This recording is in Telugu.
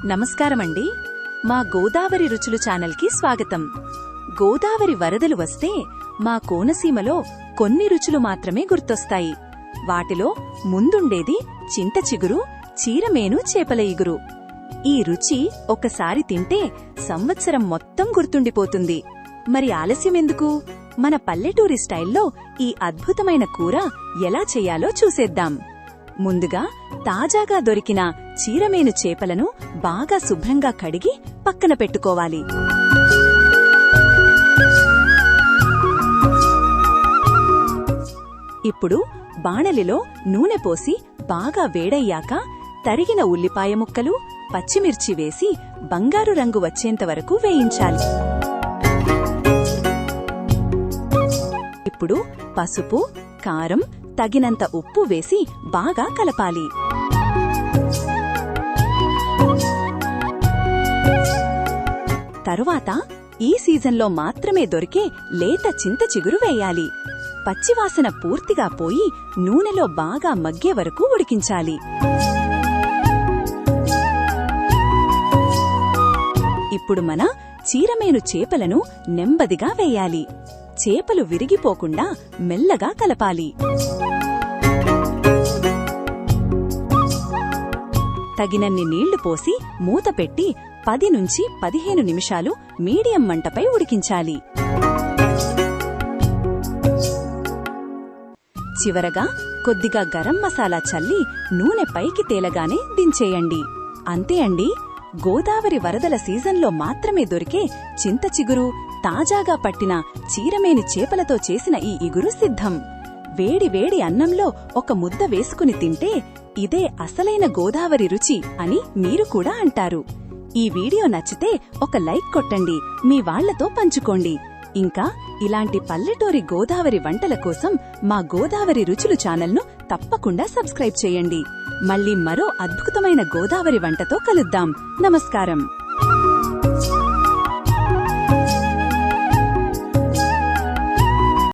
నమస్కారమండి. మా గోదావరి రుచులు ఛానల్కి స్వాగతం. గోదావరి వరదలు వస్తే మా కోనసీమలో కొన్ని రుచులు మాత్రమే గుర్తొస్తాయి. వాటిలో ముందుండేది చింత చిగురు, చీరమేను, చేపల ఇగురు. ఈ రుచి ఒకసారి తింటే సంవత్సరం మొత్తం గుర్తుండిపోతుంది. మరి ఆలస్యమెందుకు? మన పల్లెటూరి స్టైల్లో ఈ అద్భుతమైన కూర ఎలా చెయ్యాలో చూసేద్దాం. ముందుగా తాజాగా దొరికిన చీరమేను చేపలను బాగా శుభ్రంగా కడిగి పక్కన పెట్టుకోవాలి. ఇప్పుడు బాణలిలో నూనె పోసి బాగా వేడయ్యాక తరిగిన ఉల్లిపాయ ముక్కలు, పచ్చిమిర్చి వేసి బంగారు రంగు వచ్చేంతవరకు వేయించాలి. ఇప్పుడు పసుపు, కారం, తగినంత ఉప్పు వేసి బాగా కలపాలి. తరువాత ఈ సీజన్లో మాత్రమే దొరికే లేత చింత చిగురు వేయాలి. పచ్చివాసన పూర్తిగా పోయి నూనెలో బాగా మగ్గే వరకు ఉడికించాలి. ఇప్పుడు మన చీరమేను చేపలను నెమ్మదిగా వేయాలి. చేపలు విరిగిపోకుండా మెల్లగా కలపాలి. తగినన్ని నీళ్లు పోసి మూత పెట్టి 10 నుంచి 15 నిమిషాలు మీడియం మంటపై ఉడికించాలి. చివరగా కొద్దిగా గరం మసాలా చల్లి నూనె పైకి తేలగానే దించేయండి. అంతే అండి, గోదావరి వరదల సీజన్లో మాత్రమే దొరికే చింత చిగురు, తాజాగా పట్టిన చీరమేని చేపలతో చేసిన ఈ ఇగురు సిద్ధం. వేడి వేడి అన్నంలో ఒక ముద్ద వేసుకుని తింటే ఇదే అసలైన గోదావరి రుచి అని మీరు కూడా అంటారు. ఈ వీడియో నచ్చితే ఒక లైక్ కొట్టండి, మీ వాళ్లతో పంచుకోండి. ఇంకా ఇలాంటి పల్లెటూరి గోదావరి వంటల కోసం మా గోదావరి రుచులు ఛానల్ను తప్పకుండా సబ్స్క్రైబ్ చేయండి. మళ్ళీ మరో అద్భుతమైన గోదావరి వంటతో కలుద్దాం. నమస్కారం.